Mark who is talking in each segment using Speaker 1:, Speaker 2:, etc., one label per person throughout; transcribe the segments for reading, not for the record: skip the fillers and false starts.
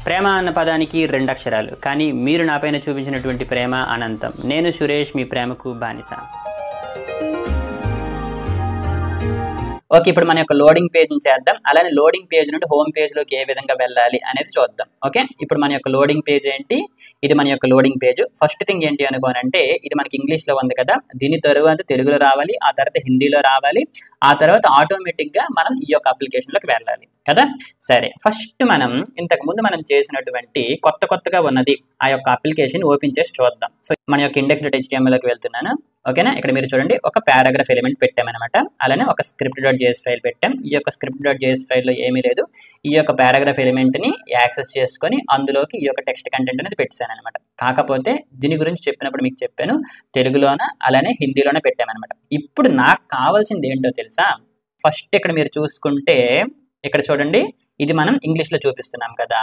Speaker 1: ప్రేమ అన్న పదానికి రెండు అక్షరాలు, కానీ మీరు నాపైన చూపించినటువంటి ప్రేమ అనంతం. నేను సురేష్, మీ ప్రేమకు బానిస. ఓకే, ఇప్పుడు మన యొక్క లోడింగ్ పేజ్ని చేద్దాం. అలానే లోడింగ్ పేజ్ నుండి హోమ్ పేజ్లోకి ఏ విధంగా వెళ్ళాలి అనేది చూద్దాం. ఓకే, ఇప్పుడు మన యొక్క లోడింగ్ పేజ్ ఏంటి? ఇది మన యొక్క లోడింగ్ పేజ్. ఫస్ట్ థింగ్ ఏంటి అనుకోనంటే, ఇది మనకి ఇంగ్లీష్లో ఉంది కదా, దీని తర్వాత తెలుగులో రావాలి, ఆ తర్వాత హిందీలో రావాలి, ఆ తర్వాత ఆటోమేటిక్గా మనం ఈ యొక్క అప్లికేషన్లోకి వెళ్ళాలి కదా. సరే, ఫస్ట్ మనం ఇంతకుముందు మనం చేసినటువంటి కొత్తగా ఉన్నది ఆ యొక్క అప్లికేషన్ ఓపెన్ చేసి చూద్దాం. సో మన యొక్క index.htmlలోకి వెళ్తున్నాను. ఓకేనా, ఇక్కడ మీరు చూడండి, ఒక పారాగ్రాఫ్ ఎలిమెంట్ పెట్టామన్నమాట. అలానే ఒక script.js ఫైల్ పెట్టాం. ఈ యొక్క script.js ఫైల్లో ఏమీ లేదు. ఈ యొక్క పారాగ్రాఫ్ ఎలిమెంట్ని యాక్సెస్ చేసుకొని అందులోకి ఈ యొక్క టెక్స్ట్ కంటెంట్ అనేది పెట్టాను అనమాట. కాకపోతే దీని గురించి చెప్పినప్పుడు మీకు చెప్పాను, తెలుగులోన అలానే హిందీలోనే పెట్టామన్నమాట. ఇప్పుడు నాకు కావాల్సింది ఏంటో తెలుసా? ఫస్ట్ ఇక్కడ మీరు చూసుకుంటే ఇక్కడ చూడండి, ఇది మనం ఇంగ్లీష్లో చూపిస్తున్నాం కదా.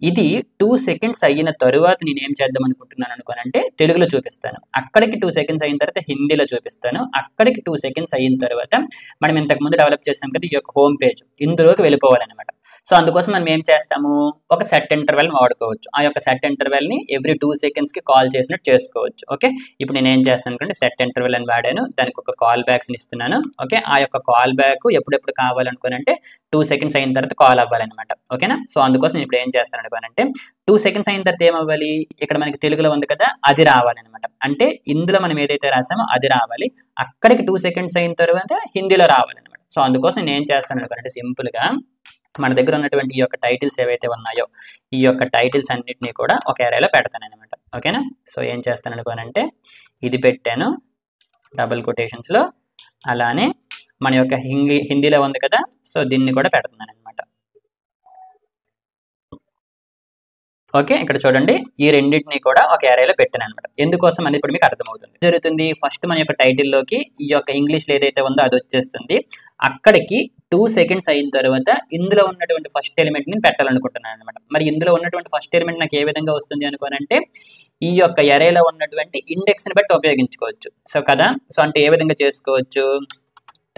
Speaker 1: ఇది 2 seconds అయిన తరువాత నేను ఏం చేద్దాం అనుకుంటున్నాను అనుకోనంటే, తెలుగులో చూపిస్తాను. అక్కడికి 2 seconds అయిన తర్వాత హిందీలో చూపిస్తాను. అక్కడికి 2 seconds అయిన తర్వాత మనం ఇంతకుముందు డెవలప్ చేసాం కదా ఈ యొక్క హోమ్ పేజ్, ఇందులోకి వెళ్ళిపోవాలన్నమాట. సో అందుకోసం మనం ఏం చేస్తాము, ఒక సెట్ ఇంటర్వెల్ని వాడుకోవచ్చు. ఆ యొక్క సెట్ ఇంటర్వెల్ని ఎవ్రీ 2 secondsకి కాల్ చేసినట్టు చేసుకోవచ్చు. ఓకే, ఇప్పుడు నేను ఏం చేస్తాను అనుకుంటే సెట్ ఇంటర్వెల్ అని వాడాను, దానికి ఒక కాల్ బ్యాక్స్ని ఇస్తున్నాను. ఓకే, ఆ యొక్క కాల్ బ్యాక్ ఎప్పుడెప్పుడు కావాలనుకోనంటే 2 seconds అయిన తర్వాత కాల్ అవ్వాలన్నమాట. ఓకేనా, సో అందుకోసం నేను ఇప్పుడు ఏం చేస్తాను అనుకోనంటే 2 seconds అయిన తర్వాత ఏమవ్వాలి, ఇక్కడ మనకి తెలుగులో ఉంది కదా అది రావాలన్నమాట. అంటే ఇందులో మనం ఏదైతే రాసామో అది రావాలి, అక్కడికి 2 seconds అయిన తర్వాత హిందీలో రావాలన్నమాట. సో అందుకోసం నేను ఏం చేస్తాను అనుకోనంటే, సింపుల్గా మన దగ్గర ఉన్నటువంటి ఈ యొక్క టైటిల్స్ ఏవైతే ఉన్నాయో ఈ యొక్క టైటిల్స్ అన్నిటినీ కూడా ఒక ఏరియాలో పెడతాను అనమాట. ఓకేనా, సో ఏం చేస్తాను అనుకోనంటే ఇది పెట్టాను డబుల్ కొటేషన్స్లో. అలానే మన యొక్క హిందీలో ఉంది కదా, సో దీన్ని కూడా పెడుతున్నాను అనమాట. ఓకే, ఇక్కడ చూడండి, ఈ రెండింటిని కూడా ఒక ఏరియాలో పెట్టాను అనమాట. ఎందుకోసం అనేది ఇప్పుడు మీకు అర్థమవుతుంది. జరుగుతుంది, ఫస్ట్ మన యొక్క టైటిల్లోకి ఈ యొక్క ఇంగ్లీష్లో ఏదైతే ఉందో అది వచ్చేస్తుంది. అక్కడికి 2 seconds అయిన తర్వాత ఇందులో ఉన్నటువంటి ఫస్ట్ ఎలిమెంట్ని పెట్టాలనుకుంటున్నాను అనమాట. మరి ఇందులో ఉన్నటువంటి ఫస్ట్ ఎలిమెంట్ నాకు ఏ విధంగా వస్తుంది అనుకోనంటే, ఈ యొక్క ఎరేలో ఉన్నటువంటి ఇండెక్స్ని బట్టి ఉపయోగించుకోవచ్చు. సో కదా, సో అంటే ఏ విధంగా చేసుకోవచ్చు,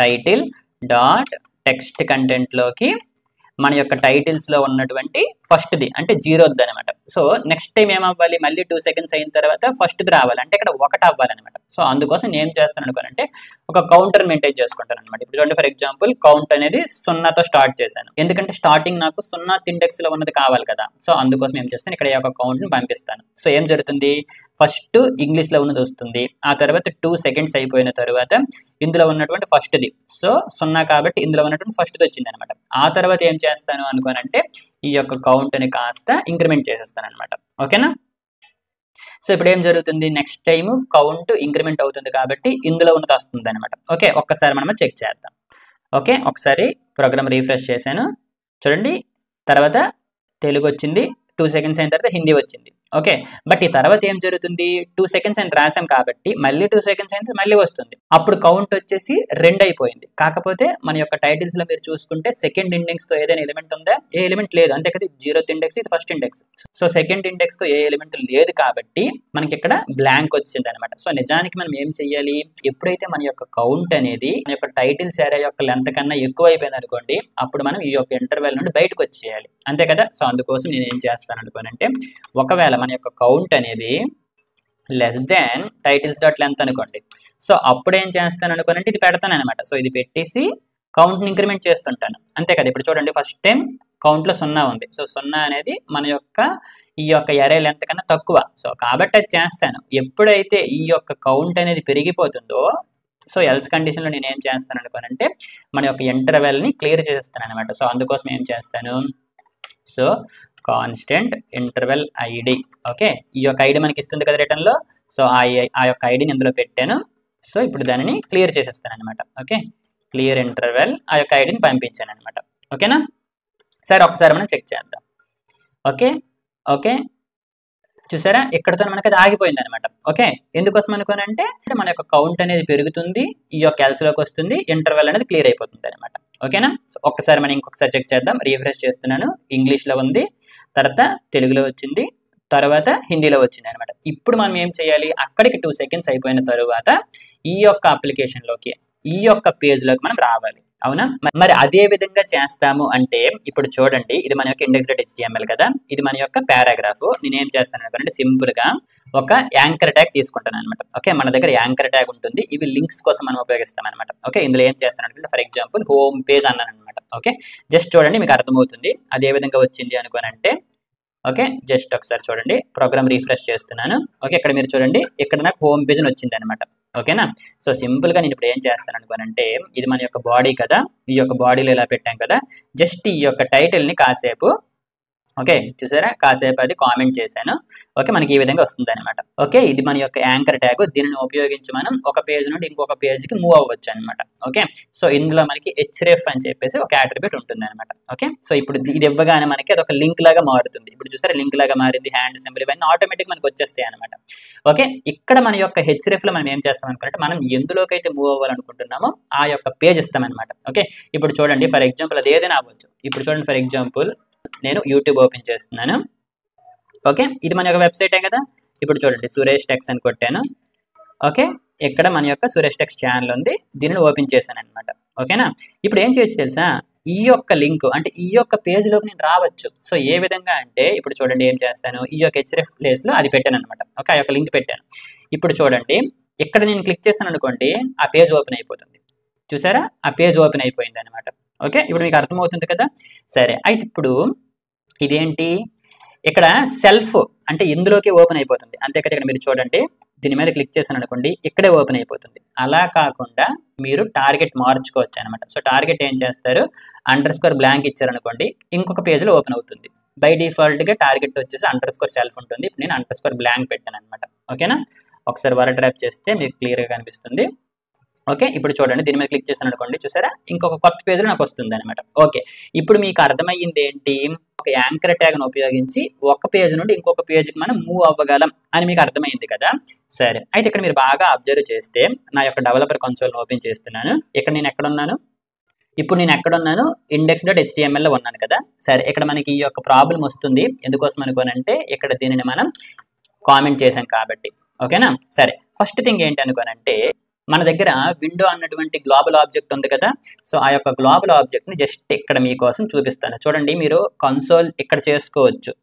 Speaker 1: టైటిల్ డాట్ టెక్స్ట్ కంటెంట్లోకి మన యొక్క టైటిల్స్లో ఉన్నటువంటి ఫస్ట్ది అంటే 0th అనమాట. సో నెక్స్ట్ టైం ఏమవ్వాలి, మళ్ళీ 2 seconds అయిన తర్వాత ఫస్ట్ది రావాలి, అంటే ఇక్కడ 1 అవ్వాలన్నమాట. సో అందుకోసం నేను ఏం చేస్తాను అనుకోనంటే ఒక కౌంటర్ మెయింటైన్ చేసుకుంటాను అనమాట. ఇప్పుడు చూడండి, ఫర్ ఎగ్జాంపుల్ కౌంట్ అనేది 0తో స్టార్ట్ చేశాను, ఎందుకంటే స్టార్టింగ్ నాకు 0th ఇండెక్స్లో ఉన్నది కావాలి కదా. సో అందుకోసం ఏం చేస్తాను, ఇక్కడ ఈ యొక్క కౌంట్ని పంపిస్తాను. సో ఏం జరుగుతుంది, ఫస్ట్ ఇంగ్లీష్లో ఉన్నది వస్తుంది, ఆ తర్వాత 2 seconds అయిపోయిన తర్వాత ఇందులో ఉన్నటువంటి ఫస్ట్ది, సో 0 కాబట్టి ఇందులో ఉన్నటువంటి ఫస్ట్ది వచ్చింది అనమాట. ఆ తర్వాత ఏం చేస్తాను అనుకోనంటే ఈ యొక్క కౌంట్ని కాస్త ఇంక్రిమెంట్ చేసేస్తాను అనమాట. ఓకేనా, సో ఇప్పుడు ఏం జరుగుతుంది, నెక్స్ట్ టైం కౌంట్ ఇంక్రిమెంట్ అవుతుంది కాబట్టి ఇందులో ఉన్నది వస్తుంది అనమాట. ఓకే, ఒక్కసారి మనం చెక్ చేద్దాం. ఓకే, ఒకసారి ప్రోగ్రామ్ రీఫ్రెష్ చేశాను, చూడండి, తర్వాత తెలుగు వచ్చింది, 2 seconds అయిన తర్వాత హిందీ వచ్చింది. ఓకే, బట్ ఈ తర్వాత ఏం జరుగుతుంది, 2 seconds అని రాసాం కాబట్టి మళ్ళీ 2 seconds అయిన మళ్ళీ వస్తుంది. అప్పుడు కౌంట్ వచ్చేసి 2 అయిపోయింది. కాకపోతే మన యొక్క టైటిల్స్ లో మీరు చూసుకుంటే సెకండ్ ఇండెక్స్ తో ఏదైనా ఎలిమెంట్ ఉందా, ఏ ఎలిమెంట్ లేదు, అంతే కదా. 0th ఇండెక్స్, ఇది first index. So second index తో ఏ ఎలిమెంట్ లేదు కాబట్టి మనకి ఇక్కడ బ్లాంక్ వచ్చింది అనమాట. సో నిజానికి మనం ఏం చెయ్యాలి, ఎప్పుడైతే మన యొక్క కౌంట్ అనేది మన యొక్క టైటిల్స్ ఏరియా యొక్క లెంత్ కన్నా ఎక్కువ అయిపోయింది అనుకోండి, అప్పుడు మనం ఈ యొక్క ఇంటర్వెల్ నుండి బయటకు వచ్చేయాలి, అంతే కదా. సో అందుకోసం నేను ఏం చేస్తాను అనుకోనంటే, ఒకవేళ మన యొక్క కౌంట్ అనేది less than titles dot length అనుకోండి, సో అప్పుడు ఏం చేస్తాను అనుకోనంటే ఇది పెడతాను అనమాట. సో ఇది పెట్టేసి కౌంట్ని ఇంక్రిమెంట్ చేస్తుంటాను, అంతే కదా. ఇప్పుడు చూడండి, ఫస్ట్ టైం కౌంట్లో 0 ఉంది, సో 0 అనేది మన యొక్క ఈ యొక్క ఎరే లెంత్ కన్నా తక్కువ. సో కాబట్టి అది చేస్తాను. ఎప్పుడైతే ఈ యొక్క కౌంట్ అనేది పెరిగిపోతుందో, సో ఎల్స్ కండిషన్లో నేను ఏం చేస్తాను అనుకోనంటే మన యొక్క ఇంటర్వెల్ని క్లియర్ చేసేస్తాను అనమాట. సో అందుకోసం ఏం చేస్తాను, so constant interval ID. Okay, ఈ యొక్క ఐడి మనకి ఇస్తుంది కదా రిటర్న్లో, సో ఆ యొక్క ఐడిని ఇందులో పెట్టాను. సో ఇప్పుడు దానిని క్లియర్ చేసేస్తాను అనమాట. ఓకే, క్లియర్ ఇంటర్వెల్, ఆ యొక్క ఐడిని పంపించాను అనమాట. ఓకేనా, సరే ఒకసారి మనం చెక్ చేద్దాం. ఓకే ఓకే, చూసారా, ఇక్కడతో మనకి అది ఆగిపోయింది అనమాట. ఓకే, ఎందుకోసం అనుకోనంటే మన యొక్క కౌంట్ అనేది పెరుగుతుంది, ఈ యొక్క ఎల్స్లోకి వస్తుంది, ఇంటర్వెల్ అనేది క్లియర్ అయిపోతుంది అనమాట. ఓకేనా, సో ఒక్కసారి మనం ఇంకొకసారి చెక్ చేద్దాం. రీఫ్రెష్ చేస్తున్నాను, ఇంగ్లీష్లో ఉంది, తర్వాత తెలుగులో వచ్చింది, తర్వాత హిందీలో వచ్చింది అనమాట. ఇప్పుడు మనం ఏం చేయాలి, అక్కడికి 2 seconds అయిపోయిన తర్వాత ఈ యొక్క అప్లికేషన్లోకి ఈ యొక్క పేజ్లోకి మనం రావాలి. అవునా? మరి అదే విధంగా చేస్తాము అంటే ఇప్పుడు చూడండి, ఇది మన యొక్క index.html కదా, ఇది మన యొక్క పారాగ్రాఫ్. నేను ఏం చేస్తాను అనుకోండి, సింపుల్ గా ఒక యాంకర్ ట్యాగ్ తీసుకుంటాను అనమాట. ఓకే, మన దగ్గర యాంకర్ ట్యాగ్ ఉంటుంది, ఇవి లింక్స్ కోసం మనం ఉపయోగిస్తాం అనమాట. ఓకే, ఇందులో ఏం చేస్తాను అనుకుంటే ఫర్ ఎగ్జాంపుల్ హోమ్ పేజ్ అన్నాను అనమాట. ఓకే, జస్ట్ చూడండి మీకు అర్థమవుతుంది అదే విధంగా వచ్చింది అనుకోనంటే. ఓకే, జస్ట్ ఒకసారి చూడండి, ప్రోగ్రామ్ రీఫ్రెష్ చేస్తున్నాను. ఓకే, ఇక్కడ మీరు చూడండి, ఇక్కడ నాకు హోమ్ పేజ్ వచ్చింది అనమాట. ఓకేనా? సో సింపుల్ గా నేను ఇప్పుడు ఏం చేస్తాను అనుకోనంటే, ఇది మన యొక్క బాడీ కదా, ఈ యొక్క బాడీలో ఇలా పెట్టాం కదా, జస్ట్ ఈ యొక్క టైటిల్ ని కాసేపు, ఓకే చూసారా, కాసేపు అది కామెంట్ చేశాను. ఓకే, మనకి ఈ విధంగా వస్తుంది అనమాట. ఓకే, ఇది మన యొక్క యాంకర్ ట్యాగ్, దీనిని ఉపయోగించి మనం ఒక పేజ్ నుండి ఇంకొక పేజ్ కి మూవ్ అవ్వచ్చు అనమాట. ఓకే, సో ఇందులో మనకి href అని చెప్పేసి ఒక అట్రిబ్యూట్ ఉంటుంది అనమాట. ఓకే, సో ఇప్పుడు ఇది ఇవ్వగానే మనకి అది ఒక లింక్ లాగా మారుతుంది. ఇప్పుడు చూసారా, లింక్ లాగా మారింది, హ్యాండ్ సింబల్, ఇవన్నీ ఆటోమేటిక్ మనకి వచ్చేస్తాయి అనమాట. ఓకే, ఇక్కడ మన యొక్క href లో మనం ఏం చేస్తాం అనుకుంటే, మనం ఎందులోకైతే మూవ్ అవ్వాలనుకుంటున్నామో ఆ యొక్క పేజ్ ఇస్తామన్నమాట. ఓకే, ఇప్పుడు చూడండి ఫర్ ఎగ్జాంపుల్ అది ఏదైనా అవ్వచ్చు. ఇప్పుడు చూడండి ఫర్ ఎగ్జాంపుల్ నేను యూట్యూబ్ ఓపెన్ చేస్తున్నాను. ఓకే, ఇది మన యొక్క వెబ్సైటే కదా. ఇప్పుడు చూడండి సురేష్ టెక్స్ అని కొట్టాను. ఓకే, ఇక్కడ మన యొక్క సురేష్ టెక్స్ ఛానల్ ఉంది, దీనిని ఓపెన్ చేశాను అనమాట. ఓకేనా? ఇప్పుడు ఏం చేయొచ్చు తెలుసా, ఈ యొక్క లింక్ అంటే ఈ యొక్క పేజ్లోకి నేను రావచ్చు. సో ఏ విధంగా అంటే ఇప్పుడు చూడండి ఏం చేస్తాను, ఈ యొక్క href ప్లేస్లో అది పెట్టాను అనమాట. ఓకే, ఆ యొక్క లింక్ పెట్టాను. ఇప్పుడు చూడండి ఇక్కడ నేను క్లిక్ చేశాను అనుకోండి, ఆ పేజ్ ఓపెన్ అయిపోతుంది. చూసారా, ఆ పేజ్ ఓపెన్ అయిపోయింది అనమాట. ఓకే, ఇప్పుడు మీకు అర్థమవుతుంది కదా. సరే, అయితే ఇప్పుడు ఇదేంటి, ఇక్కడ సెల్ఫ్ అంటే ఇందులోకి ఓపెన్ అయిపోతుంది అంతే కదా. ఇక్కడ మీరు చూడండి, దీని మీద క్లిక్ చేశాను అనుకోండి, ఇక్కడే ఓపెన్ అయిపోతుంది. అలా కాకుండా మీరు టార్గెట్ మార్చుకోవచ్చు అనమాట. సో టార్గెట్ ఏం చేస్తారు, _blank ఇచ్చారనుకోండి, ఇంకొక పేజ్లో ఓపెన్ అవుతుంది. బై డిఫాల్ట్గా టార్గెట్ వచ్చేసి _self ఉంటుంది. ఇప్పుడు నేను _blank పెట్టాను అనమాట. ఓకేనా? ఒకసారి వర డ్రాప్ చేస్తే మీకు క్లియర్గా కనిపిస్తుంది. ఓకే, ఇప్పుడు చూడండి దీని మీద క్లిక్ చేశాను అనుకోండి, చూసారా, ఇంకొక కొత్త పేజ్లో నాకు వస్తుంది అనమాట. ఓకే, ఇప్పుడు మీకు అర్థమయ్యింది ఏంటి, ఒక యాంకర్ ట్యాగ్ను ఉపయోగించి ఒక పేజ్ నుండి ఇంకొక పేజ్కి మనం మూవ్ అవ్వగలం అని మీకు అర్థమైంది కదా. సరే, అయితే ఇక్కడ మీరు బాగా అబ్జర్వ్ చేస్తే నా యొక్క డెవలపర్ కన్సోల్ని ఓపెన్ చేస్తున్నాను. ఇక్కడ నేను ఎక్కడున్నాను, ఇప్పుడు నేను ఎక్కడున్నాను, index.html లో ఉన్నాను కదా. సరే, ఇక్కడ మనకి ఈ యొక్క ప్రాబ్లం వస్తుంది, ఎందుకోసం అనుకోనంటే ఇక్కడ దీనిని మనం కామెంట్ చేశాం కాబట్టి. ఓకేనా? సరే, ఫస్ట్ థింగ్ ఏంటి అనుకోనంటే, మన దగ్గర విండో అన్నటువంటి గ్లోబల్ ఆబ్జెక్ట్ ఉంది కదా. సో ఆ యొక్క గ్లోబల్ ఆబ్జెక్ట్ ని జస్ట్ ఇక్కడ మీకోసం చూపిస్తాను. చూడండి, మీరు కన్సోల్ ఇక్కడ చేసుకోవచ్చు.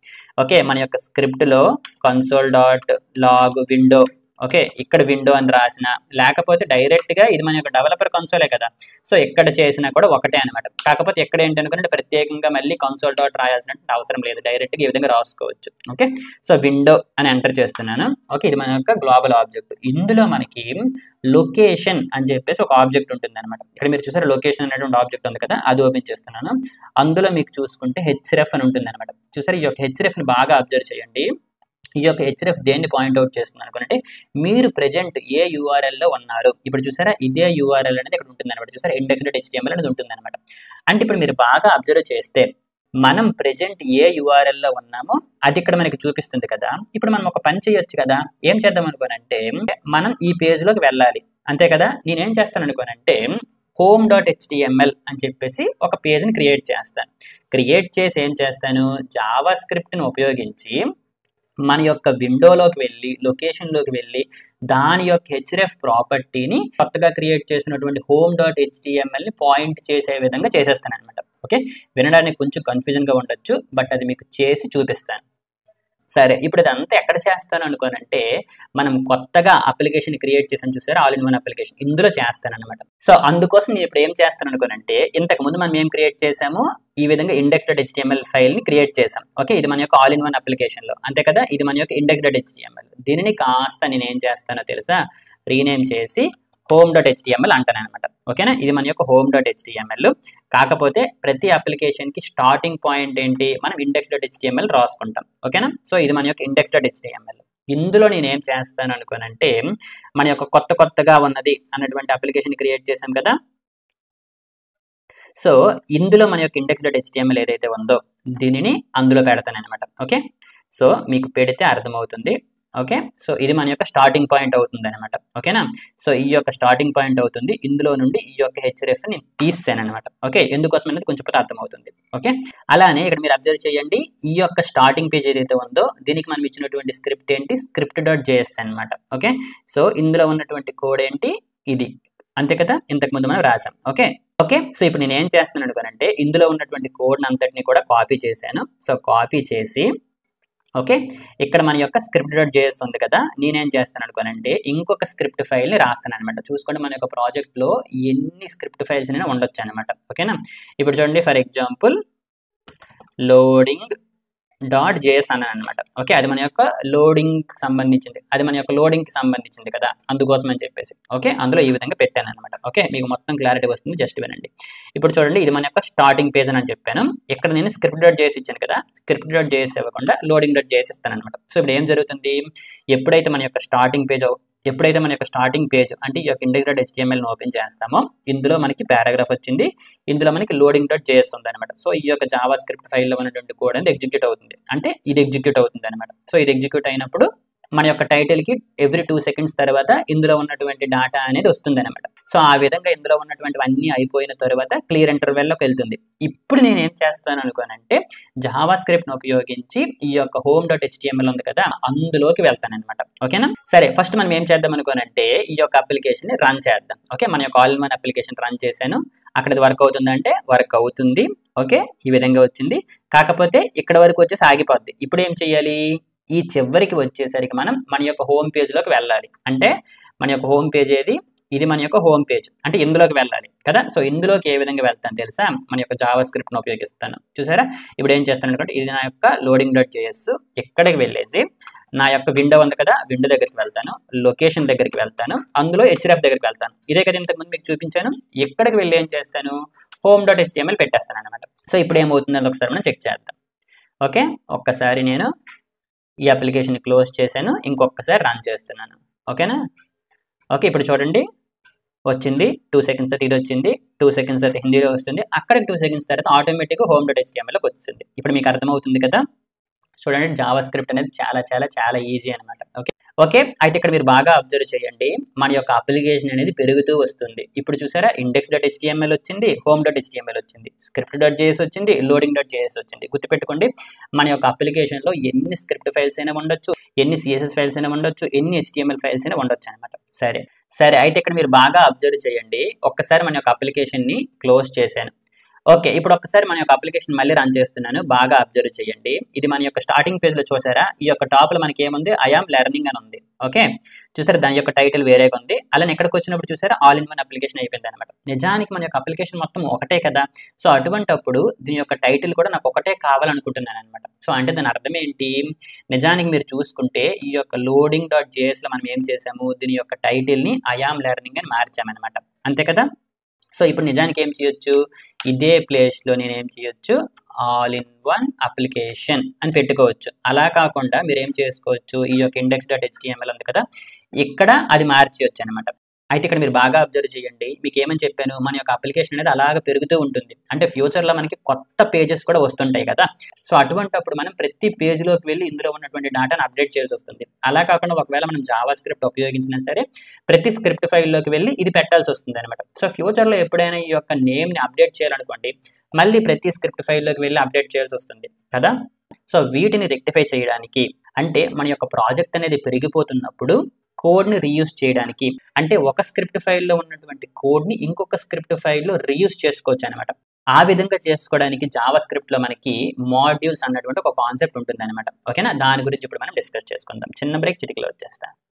Speaker 1: ఓకే, మన యొక్క స్క్రిప్ట్ లో console.log విండో, ఓకే, ఇక్కడ విండో అని రాసిన, లేకపోతే డైరెక్ట్ గా ఇది మన యొక్క డెవలపర్ కన్సోలే కదా. సో ఎక్కడ చేసినా కూడా ఒకటే అనమాట. కాకపోతే ఎక్కడ ఏంటి అనుకుంటే ప్రత్యేకంగా మళ్ళీ console. రాయాల్సిన అవసరం లేదు, డైరెక్ట్ గా ఈ విధంగా రాసుకోవచ్చు. ఓకే, సో విండో అని ఎంటర్ చేస్తున్నాను. ఓకే, ఇది మన యొక్క గ్లోబల్ ఆబ్జెక్ట్. ఇందులో మనకి లొకేషన్ అని చెప్పేసి ఒక ఆబ్జెక్ట్ ఉంటుంది అనమాట. ఇక్కడ మీరు చూసారు లొకేషన్ అనేటువంటి ఆబ్జెక్ట్ ఉంది కదా, అది ఓపెన్ చేస్తున్నాను. అందులో మీకు చూసుకుంటే href అని ఉంటుంది అనమాట. చూసారు, ఈ యొక్క href ని బాగా అబ్జర్వ్ చేయండి. ఈ యొక్క href దేన్ని పాయింట్అవుట్ చేస్తుంది అనుకుంటే, మీరు ప్రెజెంట్ ఏ URL లో ఉన్నారు. ఇప్పుడు చూసారా, ఇదే URL అనేది ఇక్కడ ఉంటుంది అనమాట. చూసారా, index.html అనేది ఉంటుంది అనమాట. అంటే ఇప్పుడు మీరు బాగా అబ్జర్వ్ చేస్తే మనం ప్రెజెంట్ ఏ URL లో ఉన్నామో అది ఇక్కడ మనకి చూపిస్తుంది కదా. ఇప్పుడు మనం ఒక పని చేయొచ్చు కదా. ఏం చేద్దాం అనుకోనంటే, మనం ఈ పేజ్ లోకి వెళ్ళాలి అంతే కదా. నేనేం చేస్తాను అనుకోనంటే, home.html అని చెప్పేసి ఒక పేజ్ని క్రియేట్ చేస్తాను. క్రియేట్ చేసి ఏం చేస్తాను, జావా స్క్రిప్ట్ని ఉపయోగించి మన యొక్క విండోలోకి వెళ్ళి, లొకేషన్లోకి వెళ్ళి, దాని యొక్క href ప్రాపర్టీని కొత్తగా క్రియేట్ చేసినటువంటి home.html ని పాయింట్ చేసే విధంగా చేసేస్తాను అనమాట. ఓకే, వినడానికి కొంచెం కన్ఫ్యూజన్గా ఉండొచ్చు, బట్ అది మీకు చేసి చూపిస్తాను. సరే, ఇప్పుడు ఇదంతా ఎక్కడ చేస్తాను అనుకోనంటే, మనం కొత్తగా అప్లికేషన్ క్రియేట్ చేసాను చూసారా, all-in-one అప్లికేషన్, ఇందులో చేస్తాను అనమాట. సో అందుకోసం నేను ఇప్పుడు ఏం చేస్తాను అనుకోనంటే, ఇంతకు ముందు మనం ఏం క్రియేట్ చేసాము, ఈ విధంగా index.html ఫైల్ ని క్రియేట్ చేసాం. ఓకే, ఇది మన యొక్క all-in-one అప్లికేషన్ లో అంతే కదా. ఇది మన యొక్క index.html. దీనిని కాస్త నేను ఏం చేస్తానో తెలుసా, రీనేమ్ చేసి home.html అంటాను అనమాట. ఓకేనా, ఇది మన యొక్క home.html. కాకపోతే ప్రతి అప్లికేషన్ కి స్టార్టింగ్ పాయింట్ ఏంటి, మనం index.html రాసుకుంటాం. ఓకేనా, సో ఇది మన యొక్క index.html. ఇందులో నేను ఏం చేస్తాను అనుకోనంటే, మన యొక్క కొత్తగా ఉన్నది అన్నటువంటి అప్లికేషన్ క్రియేట్ చేసాం కదా. సో ఇందులో మన యొక్క index.html ఏదైతే ఉందో దీనిని అందులో పెడతాను అనమాట. ఓకే, సో మీకు పెడితే అర్థమవుతుంది. ఓకే, సో ఇది మన యొక్క స్టార్టింగ్ పాయింట్ అవుతుంది అనమాట. ఓకేనా, సో ఈ యొక్క స్టార్టింగ్ పాయింట్ అవుతుంది. ఇందులో నుండి ఈ యొక్క href ని తీసాను అనమాట. ఓకే, ఎందుకోసం అనేది కొంచెం పోతే అర్థమవుతుంది. ఓకే, అలానే ఇక్కడ మీరు అబ్జర్వ్ చేయండి, ఈ యొక్క స్టార్టింగ్ పేజ్ ఏదైతే ఉందో దీనికి మనం ఇచ్చినటువంటి స్క్రిప్ట్ ఏంటి, script.js అనమాట. ఓకే, సో ఇందులో ఉన్నటువంటి కోడ్ ఏంటి, ఇది అంతే కదా, ఇంతకు ముందు మనం రాసాం. ఓకే, ఓకే, సో ఇప్పుడు నేను ఏం చేస్తున్నాను అనుకోనంటే ఇందులో ఉన్నటువంటి కోడ్ అంతటిని కూడా కాపీ చేశాను. సో కాపీ చేసి ఓకే, ఇక్కడ మన యొక్క స్క్రిప్ట్ డాట్ జేఎస్ ఉంది కదా, నేనేం చేస్తాను అనుకోనంటే ఇంకొక స్క్రిప్ట్ ఫైల్ని రాస్తాను అనమాట. చూసుకోండి మన యొక్క ప్రాజెక్ట్లో ఎన్ని స్క్రిప్ట్ ఫైల్స్ అయినా ఉండొచ్చు అనమాట. ఓకేనా, ఇప్పుడు చూడండి for example loading dot JS అన్నాను అనమాట. ఓకే, అది మన యొక్క లోడింగ్కి సంబంధించింది, అది మన యొక్క లోడింగ్కి సంబంధించింది కదా, అందుకోసం అని చెప్పేసి ఓకే అందులో ఈ విధంగా పెట్టాను అనమాట. ఓకే, మీకు మొత్తం క్లారిటీ వస్తుంది, జస్ట్ వినండి. ఇప్పుడు చూడండి ఇది మన యొక్క స్టార్టింగ్ పేజ్ అని చెప్పాను. ఇక్కడ నేను స్క్రిప్ట్ డాట్ జేఎస్ ఇచ్చాను కదా, స్క్రిప్ట్ డాట్ జేఎస్ ఇవ్వకుండా లోడింగ్ డాట్ జేఎస్ ఇస్తాను అనమాట. సో ఇప్పుడు ఏం జరుగుతుంది, ఎప్పుడైతే మన యొక్క స్టార్టింగ్ పేజ్ అంటే ఈ యొక్క ఇండెక్స్ డాట్ హెచ్టిఎంఎల్ని ఓపెన్ చేస్తామో ఇందులో మనకి పారాగ్రాఫ్ వచ్చింది, ఇందులో మనకి లోడింగ్ డాట్ జేఎస్ ఉంది అనమాట. సో ఈ యొక్క జావా స్క్రిప్ట్ ఫైల్లో ఉన్నటువంటి కోడ్ అనేది ఎగ్జిక్యూట్ అవుతుంది, అంటే ఇది ఎగ్జిక్యూట్ అవుతుంది అనమాట. సో ఇది ఎగ్జిక్యూట్ అయినప్పుడు మన యొక్క టైటిల్కి ఎవ్రీ 2 seconds తర్వాత ఇందులో ఉన్నటువంటి డేటా అనేది వస్తుంది అనమాట. సో ఆ విధంగా ఇందులో ఉన్నటువంటివన్నీ అయిపోయిన తర్వాత క్లియర్ ఇంటర్వెల్లోకి వెళ్తుంది. ఇప్పుడు నేను ఏం చేస్తాను అనుకోనంటే జావా స్క్రిప్ట్ను ఉపయోగించి ఈ యొక్క హోమ్ డాట్ హెచ్టిఎంఎల్ ఉంది కదా అందులోకి వెళ్తాను అనమాట. ఓకేనా, సరే ఫస్ట్ మనం ఏం చేద్దాం అనుకోనంటే ఈ యొక్క అప్లికేషన్ని రన్ చేద్దాం. ఓకే, మన యొక్క all in one application run చేశాను, అక్కడ వర్క్ అవుతుందంటే వర్క్ అవుతుంది. ఓకే, ఈ విధంగా వచ్చింది, కాకపోతే ఇక్కడ వరకు వచ్చేసి ఆగిపోద్ది. ఇప్పుడు ఏం చేయాలి, ఈ చివరికి వచ్చేసరికి మనం మన యొక్క హోమ్ పేజ్లోకి వెళ్ళాలి. అంటే మన యొక్క హోమ్ పేజ్ ఏది, ఇది మన యొక్క హోమ్ పేజ్, అంటే ఇందులోకి వెళ్ళాలి కదా. సో ఇందులోకి ఏ విధంగా వెళ్తాను తెలుసా, మన యొక్క జావా స్క్రిప్ట్ను ఉపయోగిస్తాను. చూసారా, ఇప్పుడు ఏం చేస్తాను అనుకుంటే ఇది నా యొక్క లోడింగ్ డాట్ జేఎస్, ఇక్కడికి వెళ్ళేసి నా యొక్క విండో ఉంది కదా, విండో దగ్గరికి వెళ్తాను, లొకేషన్ దగ్గరికి వెళ్తాను, అందులో హెచ్డిఎఫ్ దగ్గరికి వెళ్తాను. ఇదే కదా ఇంతకుముందు మీకు చూపించాను. ఇక్కడికి వెళ్ళి ఏం చేస్తాను, హోమ్ డాట్ హెచ్టిఎంఎల్ పెట్టేస్తాను అనమాట. సో ఇప్పుడు ఏమవుతుందో ఒకసారి మనం చెక్ చేద్దాం. ఓకే, ఒక్కసారి నేను ఈ అప్లికేషన్ క్లోజ్ చేశాను, ఇంకొకసారి రన్ చేస్తున్నాను. ఓకేనా, ఓకే ఇప్పుడు చూడండి వచ్చింది, 2 seconds తర్వాత ఇది వచ్చింది, 2 seconds తర్వాత హిందీలో వస్తుంది, అక్కడ 2 seconds తర్వాత ఆటోమేటిక్గా హోమ్ డాట్ హెచ్టిఎంఎల్లోకి వచ్చింది. ఇప్పుడు మీకు అర్థమవుతుంది కదా. చూడండి జావా స్క్రిప్ట్ అనేది చాలా చాలా చాలా ఈజీ అనమాట. ఓకే ఓకే, అయితే ఇక్కడ మీరు బాగా అబ్జర్వ్ చేయండి, మన యొక్క అప్లికేషన్ అనేది పెరుగుతూ వస్తుంది. ఇప్పుడు చూసారా ఇండెక్స్ డాట్ హెచ్టిఎంఎల్ వచ్చింది, హోమ్ డాట్ హెచ్టిఎంఎల్ వచ్చింది, స్క్రిప్ట్ డాట్ జేఎస్ వచ్చింది, లోడింగ్ డాట్ జేఎస్ వచ్చింది. గుర్తుపెట్టుకోండి మన యొక్క అప్లికేషన్లో ఎన్ని స్క్రిప్ట్ ఫైల్స్ అయినా ఉండొచ్చు, ఎన్ని సిఎస్ఎస్ ఫైల్స్ అయినా ఉండొచ్చు, ఎన్ని హెచ్టిఎంఎల్ ఫైల్స్ అయినా ఉండొచ్చు అనమాట. సరే సరే, అయితే ఇక్కడ మీరు బాగా అబ్జర్వ్ చేయండి, ఒక్కసారి మన యొక్క అప్లికేషన్ని క్లోజ్ చేశాను. ఓకే, ఇప్పుడు ఒక్కసారి మన యొక్క అప్లికేషన్ మళ్ళీ రన్ చేస్తున్నాను, బాగా అబ్జర్వ్ చేయండి. ఇది మన యొక్క స్టార్టింగ్ పేజ్లో చూసారా, ఈ యొక్క టాప్లో మనకి ఏముంది, ఐ యామ్ లెర్నింగ్ అని ఉంది. ఓకే, చూసారా దాని యొక్క టైటిల్ వేరేగా ఉంది. అలానే ఎక్కడికి వచ్చినప్పుడు చూసారా ఆల్ ఇన్ వన్ అప్లికేషన్ అయిపోయింది అనమాట. నిజానికి మన యొక్క అప్లికేషన్ మొత్తం ఒకటే కదా, సో అటువంటప్పుడు దీని యొక్క టైటిల్ కూడా నాకు ఒకటే కావాలనుకుంటున్నాను అనమాట. సో అంటే దాని అర్థం ఏంటి, నిజానికి మీరు చూసుకుంటే ఈ యొక్క లోడింగ్ డాట్ జేఎస్లో మనం ఏం చేసాము, దీని యొక్క టైటిల్ని ఐ యామ్ లెర్నింగ్ అని మార్చామన్నమాట, అంతే కదా. సో ఇప్పుడు నిజానికి ఏం చేయొచ్చు, ఇదే ప్లేస్లో నేను ఏం చేయొచ్చు, ఆల్ ఇన్ వన్ అప్లికేషన్ అని పెట్టుకోవచ్చు. అలా కాకుండా మీరు ఏం చేసుకోవచ్చు, ఈ యొక్క ఇండెక్స్ డాట్ హెచ్టిఎంఎల్ ఉంది కదా ఇక్కడ అది మార్చేయచ్చు అనమాట. అయితే ఇక్కడ మీరు బాగా అబ్జర్వ్ చేయండి, మీకు ఏమని చెప్పాను, మన యొక్క అప్లికేషన్ అనేది అలాగ పెరుగుతూ ఉంటుంది, అంటే ఫ్యూచర్లో మనకి కొత్త పేజెస్ కూడా వస్తుంటాయి కదా. సో అటువంటప్పుడు మనం ప్రతి పేజ్లోకి వెళ్ళి ఇందులో ఉన్నటువంటి డేటాను అప్డేట్ చేయాల్సి వస్తుంది. అలా కాకుండా ఒకవేళ మనం జావా స్క్రిప్ట్ ఉపయోగించినా సరే ప్రతి స్క్రిప్ట్ ఫైల్లోకి వెళ్ళి ఇది పెట్టాల్సి వస్తుంది అనమాట. సో ఫ్యూచర్లో ఎప్పుడైనా ఈ యొక్క నేమ్ని అప్డేట్ చేయాలనుకోండి, మళ్ళీ ప్రతి స్క్రిప్ట్ ఫైల్లోకి వెళ్ళి అప్డేట్ చేయాల్సి వస్తుంది కదా. సో వీటిని రెక్టిఫై చేయడానికి, అంటే మన యొక్క ప్రాజెక్ట్ అనేది పెరిగిపోతున్నప్పుడు కోడ్ని రీయూజ్ చేయడానికి, అంటే ఒక స్క్రిప్ట్ ఫైల్లో ఉన్నటువంటి కోడ్ని ఇంకొక స్క్రిప్ట్ ఫైల్లో రీయూజ్ చేసుకోవచ్చు అనమాట. ఆ విధంగా చేసుకోవడానికి జావా స్క్రిప్ట్లో మనకి మాడ్యూల్స్ అన్నటువంటి ఒక కాన్సెప్ట్ ఉంటుంది అనమాట. ఓకేనా, దాని గురించి ఇప్పుడు మనం డిస్కస్ చేసుకుందాం. చిన్న బ్రేక్, చిటికలో వచ్చేస్తాను.